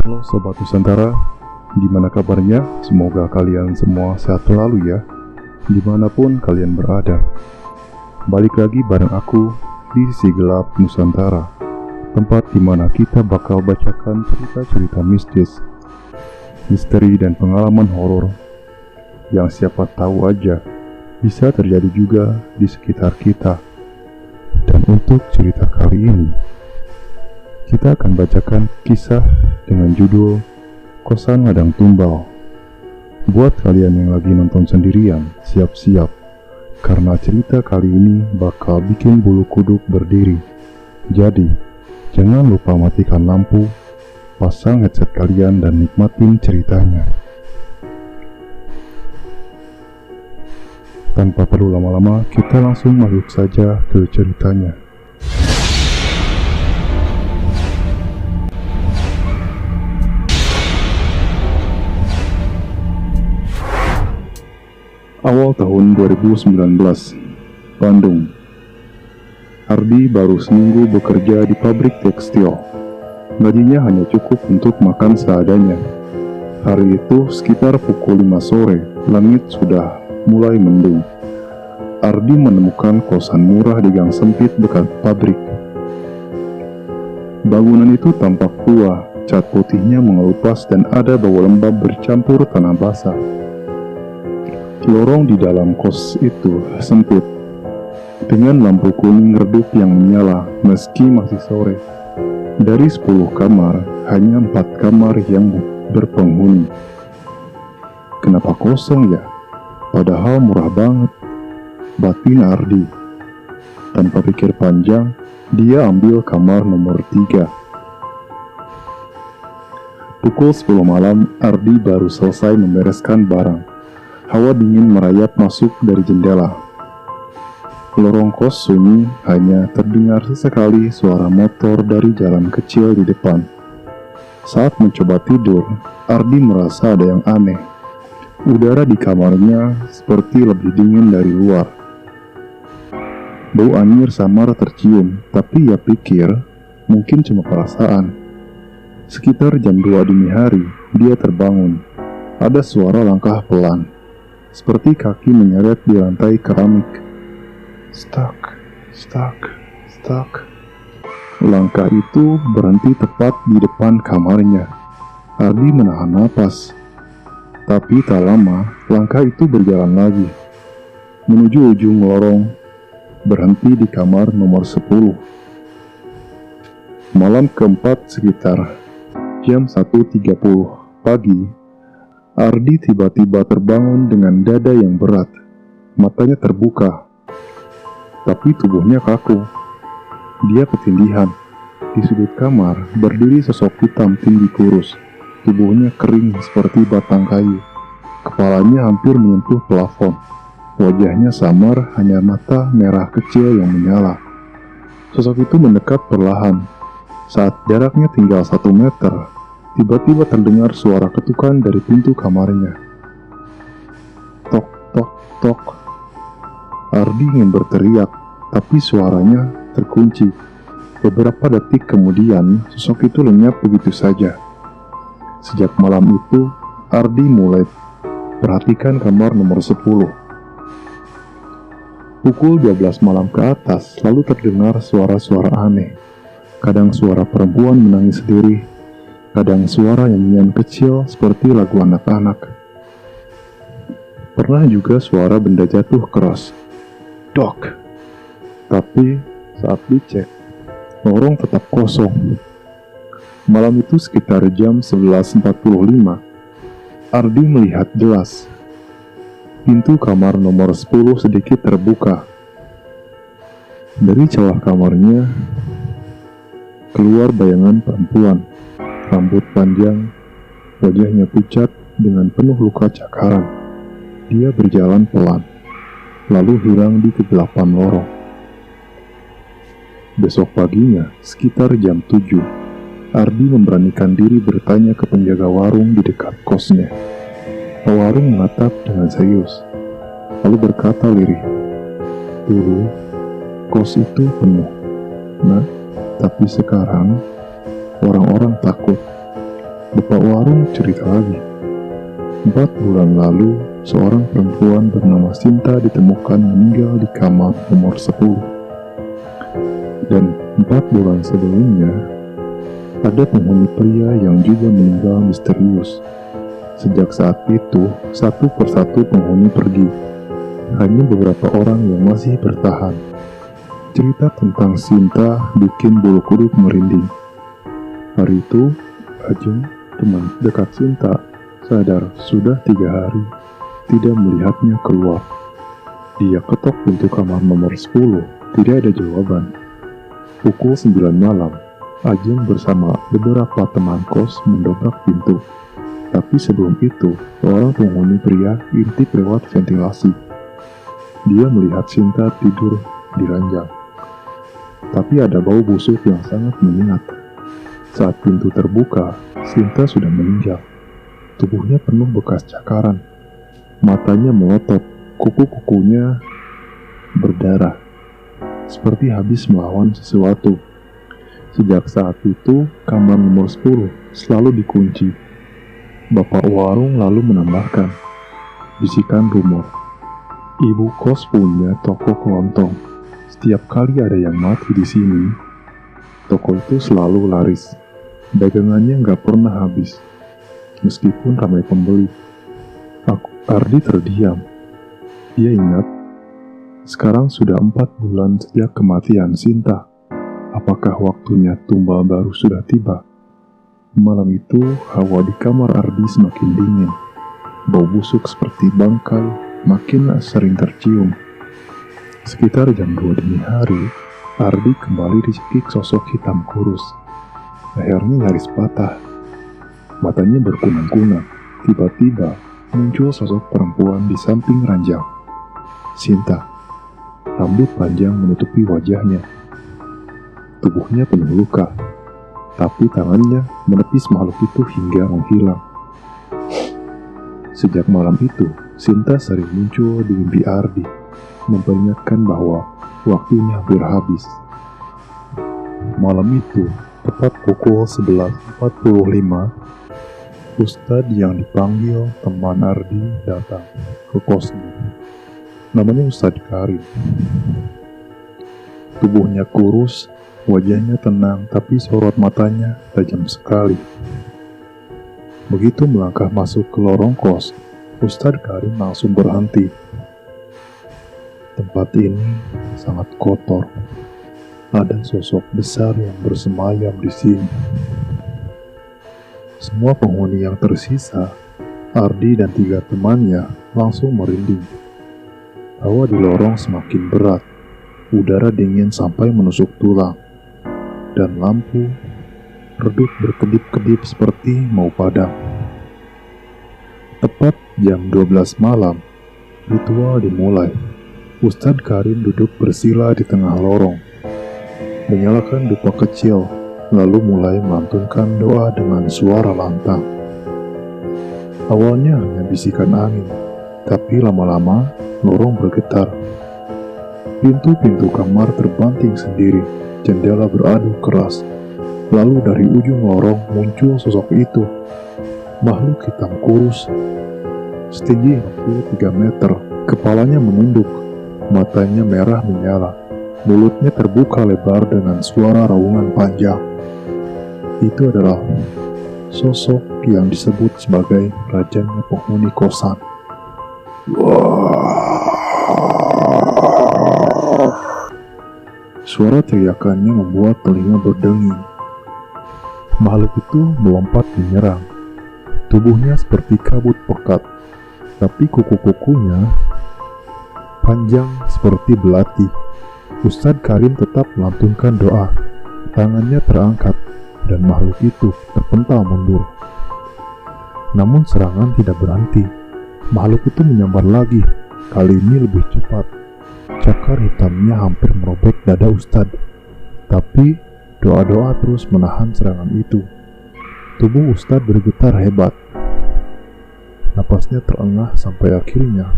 Halo Sobat Nusantara, gimana kabarnya? Semoga kalian semua sehat selalu ya, dimanapun kalian berada. Balik lagi bareng aku di Sisi Gelap Nusantara, tempat dimana kita bakal bacakan cerita-cerita mistis, misteri dan pengalaman horor yang siapa tahu aja bisa terjadi juga di sekitar kita. Dan untuk cerita kali ini, kita akan bacakan kisah dengan judul Kosan Ladang Tumbal. Buat kalian yang lagi nonton sendirian, siap-siap, karena cerita kali ini bakal bikin bulu kuduk berdiri. Jadi, jangan lupa matikan lampu, pasang headset kalian dan nikmatin ceritanya. Tanpa perlu lama-lama, kita langsung masuk saja ke ceritanya. Awal tahun 2019, Bandung. Ardi baru seminggu bekerja di pabrik tekstil. Gajinya hanya cukup untuk makan seadanya. Hari itu sekitar pukul 5 sore, langit sudah mulai mendung. Ardi menemukan kosan murah di gang sempit dekat pabrik. Bangunan itu tampak tua, cat putihnya mengelupas dan ada bau lembab bercampur tanah basah. Lorong di dalam kos itu sempit, dengan lampu kuning redup yang menyala meski masih sore. Dari 10 kamar, hanya 4 kamar yang berpenghuni. Kenapa kosong ya? Padahal murah banget, batin Ardi. Tanpa pikir panjang, dia ambil kamar nomor 3. Pukul 10 malam, Ardi baru selesai membereskan barang. Hawa dingin merayap masuk dari jendela. Lorong kos sunyi, hanya terdengar sesekali suara motor dari jalan kecil di depan. Saat mencoba tidur, Ardi merasa ada yang aneh. Udara di kamarnya seperti lebih dingin dari luar. Bau anyir samar tercium, tapi ia pikir mungkin cuma perasaan. Sekitar jam 2 dini hari, dia terbangun. Ada suara langkah pelan, seperti kaki menyeret di lantai keramik. Stuck, stuck, stuck. Langkah itu berhenti tepat di depan kamarnya. Ardi menahan napas. Tapi tak lama, langkah itu berjalan lagi, menuju ujung lorong, berhenti di kamar nomor 10. Malam keempat sekitar jam 1.30 pagi, Ardi tiba-tiba terbangun dengan dada yang berat. Matanya terbuka, tapi tubuhnya kaku. Dia ketindihan. Di sudut kamar, berdiri sosok hitam tinggi kurus. Tubuhnya kering seperti batang kayu. Kepalanya hampir menyentuh plafon. Wajahnya samar, hanya mata merah kecil yang menyala. Sosok itu mendekat perlahan. Saat jaraknya tinggal 1 meter, tiba-tiba terdengar suara ketukan dari pintu kamarnya. Tok, tok, tok. Ardi ingin berteriak, tapi suaranya terkunci. Beberapa detik kemudian, sosok itu lenyap begitu saja. Sejak malam itu, Ardi mulai perhatikan kamar nomor 10. Pukul 12 malam ke atas, lalu terdengar suara-suara aneh. Kadang suara perempuan menangis sendiri, kadang suara nyanyian kecil seperti lagu anak-anak. Pernah juga suara benda jatuh keras. Dok! Tapi saat dicek, lorong tetap kosong. Malam itu sekitar jam 11.45, Ardi melihat jelas. Pintu kamar nomor 10 sedikit terbuka. Dari celah kamarnya, keluar bayangan perempuan. Rambut panjang, wajahnya pucat dengan penuh luka cakaran. Dia berjalan pelan, lalu hilang di kegelapan lorong. Besok paginya, sekitar jam 7, Ardi memberanikan diri bertanya ke penjaga warung di dekat kosnya. Pewarung menatap dengan serius, lalu berkata lirih, "Dulu, kos itu penuh, nah, tapi sekarang orang-orang takut. Bapak warung cerita lagi. 4 bulan lalu, seorang perempuan bernama Sinta ditemukan meninggal di kamar nomor 10. Dan 4 bulan sebelumnya, ada penghuni pria yang juga meninggal misterius. Sejak saat itu, satu persatu penghuni pergi. Hanya beberapa orang yang masih bertahan. Cerita tentang Sinta bikin bulu kuduk merinding. Hari itu, Ajeng, teman dekat Sinta, sadar sudah 3 hari tidak melihatnya keluar. Dia ketok pintu kamar nomor 10, tidak ada jawaban. Pukul 9 malam, Ajeng bersama beberapa teman kos mendobrak pintu. Tapi sebelum itu, seorang penghuni pria intip lewat ventilasi. Dia melihat Sinta tidur di ranjang. Tapi ada bau busuk yang sangat menyengat. Saat pintu terbuka, Sinta sudah meninggal. Tubuhnya penuh bekas cakaran. Matanya melotot, kuku-kukunya berdarah, seperti habis melawan sesuatu. Sejak saat itu, kamar nomor 10 selalu dikunci. Bapak warung lalu menambahkan, bisikan rumor. Ibu kos punya toko kelontong. Setiap kali ada yang mati di sini, toko itu selalu laris. Dagangannya nggak pernah habis, meskipun ramai pembeli. Ardi terdiam. Dia ingat, sekarang sudah 4 bulan sejak kematian Sinta. Apakah waktunya tumbal baru sudah tiba? Malam itu, hawa di kamar Ardi semakin dingin. Bau busuk seperti bangkai makin sering tercium. Sekitar jam 2 dini hari, Ardi kembali dicekik sosok hitam kurus. Lehernya nyaris patah. Matanya berkunang-kunang. Tiba-tiba muncul sosok perempuan di samping ranjang. Sinta. Rambut panjang menutupi wajahnya. Tubuhnya penuh luka. Tapi tangannya menepis makhluk itu hingga menghilang. Sejak malam itu, Sinta sering muncul di mimpi Ardi, memperingatkan bahwa waktunya hampir habis. Malam itu, tepat pukul 11.45, Ustadz yang dipanggil teman Ardi datang ke kosnya. Namanya Ustadz Karim. Tubuhnya kurus, wajahnya tenang, tapi sorot matanya tajam sekali. Begitu melangkah masuk ke lorong kos, Ustadz Karim langsung berhenti. Tempat ini sangat kotor. Ada sosok besar yang bersemayam di sini. Semua penghuni yang tersisa, Ardi dan 3 temannya langsung merinding. Hawa di lorong semakin berat. Udara dingin sampai menusuk tulang. Dan lampu redup berkedip-kedip seperti mau padam. Tepat jam 12 malam, ritual dimulai. Ustadz Karim duduk bersila di tengah lorong, menyalakan dupa kecil, lalu mulai melantunkan doa dengan suara lantang. Awalnya hanya bisikan angin, tapi lama-lama lorong bergetar. Pintu-pintu kamar terbanting sendiri, jendela beradu keras. Lalu dari ujung lorong muncul sosok itu, makhluk hitam kurus, setinggi hampir 3 meter, kepalanya menunduk, matanya merah menyala, mulutnya terbuka lebar dengan suara raungan panjang. Itu adalah sosok yang disebut sebagai rajanya penghuni kosan. Suara teriakannya membuat telinga berdenging. Makhluk itu melompat menyerang. Tubuhnya seperti kabut pekat, tapi kuku-kukunya panjang seperti belati. Ustadz Karim tetap melantunkan doa. Tangannya terangkat, dan makhluk itu terpental mundur. Namun serangan tidak berhenti. Makhluk itu menyambar lagi, kali ini lebih cepat. Cakar hitamnya hampir merobek dada Ustadz. Tapi doa-doa terus menahan serangan itu. Tubuh Ustadz bergetar hebat. Napasnya terengah sampai akhirnya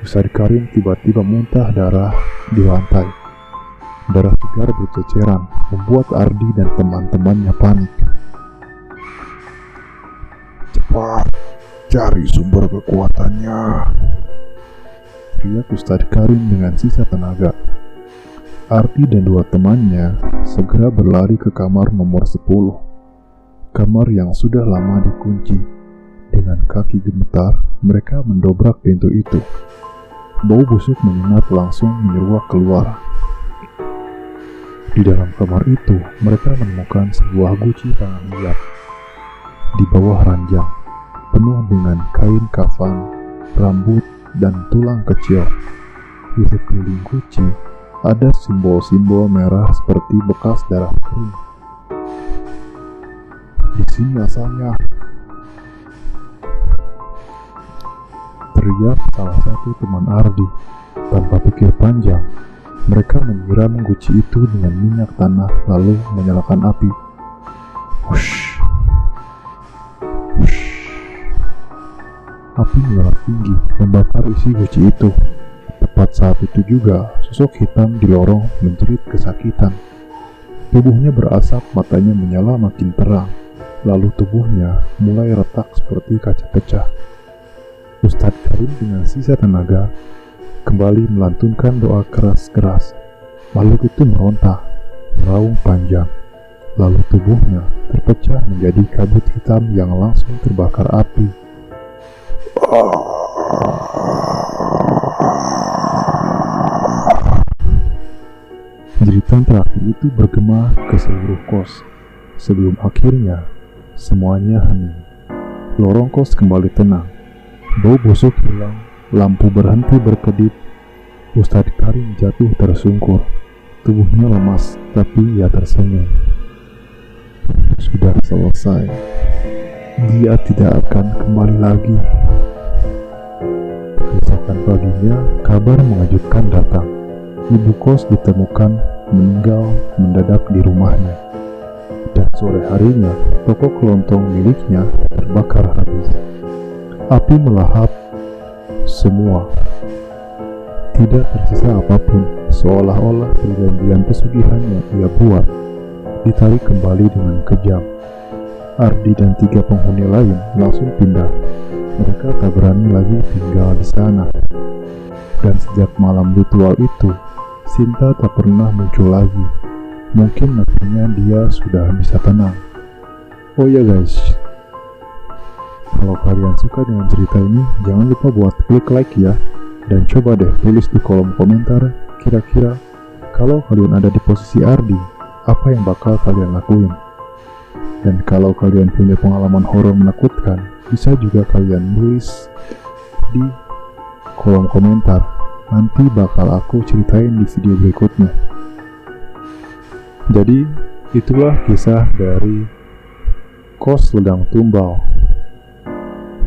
Ustadz Karim tiba-tiba muntah darah di lantai. Darah segar berceceran, membuat Ardi dan teman-temannya panik. Cepat, cari sumber kekuatannya, teriak Ustadz Karim dengan sisa tenaga. Ardi dan dua temannya segera berlari ke kamar nomor 10. Kamar yang sudah lama dikunci. Dengan kaki gemetar, mereka mendobrak pintu itu. Bau busuk menyengat langsung menyeruak keluar. Di dalam kamar itu, mereka menemukan sebuah guci tangan liat. Di bawah ranjang, penuh dengan kain kafan, rambut, dan tulang kecil. Di sekeliling guci, ada simbol-simbol merah seperti bekas darah kering. Di sini asalnya, teriak salah satu teman Ardi. Tanpa pikir panjang, mereka menyiram guci itu dengan minyak tanah lalu menyalakan api. Wush. Wush. Api menyala tinggi membakar isi guci itu. Tepat saat itu juga, sosok hitam di lorong menjerit kesakitan. Tubuhnya berasap, matanya menyala makin terang. Lalu tubuhnya mulai retak seperti kaca pecah. Ustadz Karim dengan sisa tenaga kembali melantunkan doa keras-keras. Makhluk itu meronta, meraung panjang. Lalu tubuhnya terpecah menjadi kabut hitam yang langsung terbakar api. Jeritan terakhir itu bergema ke seluruh kos. Sebelum akhirnya semuanya hening. Lorong kos kembali tenang. Bau busuk hilang. Lampu berhenti berkedip. Ustadz Karim jatuh tersungkur. Tubuhnya lemas, tapi ia tersenyum. Sudah selesai. Dia tidak akan kembali lagi. Keesokan paginya, kabar mengejutkan datang. Ibu kos ditemukan meninggal mendadak di rumahnya. Dan sore harinya, toko kelontong miliknya terbakar habis. Api melahap semua. Tidak tersisa apapun, seolah-olah perjanjian pesugihan yang ia buat ditarik kembali dengan kejam. Ardi dan 3 penghuni lain langsung pindah. Mereka tak berani lagi tinggal di sana. Dan sejak malam ritual itu, Sinta tak pernah muncul lagi. Mungkin nantinya dia sudah bisa tenang. Oh ya guys, kalau kalian suka dengan cerita ini, jangan lupa buat klik like ya. Dan coba deh tulis di kolom komentar, kira-kira kalau kalian ada di posisi Ardi, apa yang bakal kalian lakuin? Dan kalau kalian punya pengalaman horor menakutkan, bisa juga kalian tulis di kolom komentar. Nanti bakal aku ceritain di video berikutnya. Jadi, itulah kisah dari kos ledang tumbal.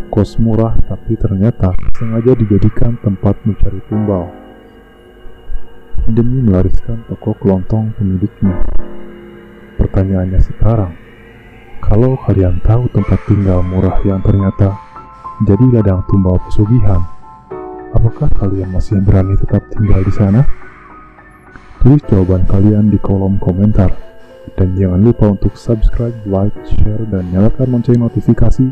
Kos murah tapi ternyata sengaja dijadikan tempat mencari tumbal demi melariskan toko kelontong pemiliknya. Pertanyaannya sekarang, kalau kalian tahu tempat tinggal murah yang ternyata jadi ladang tumbal pesugihan, apakah kalian masih berani tetap tinggal di sana? Tulis jawaban kalian di kolom komentar. Dan jangan lupa untuk subscribe, like, share, dan nyalakan lonceng notifikasi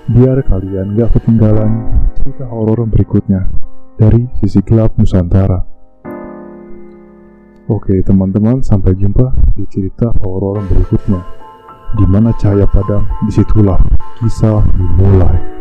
biar kalian gak ketinggalan cerita horor berikutnya dari sisi gelap Nusantara. Oke teman-teman, sampai jumpa di cerita horor berikutnya. Di mana cahaya padam, disitulah kisah dimulai.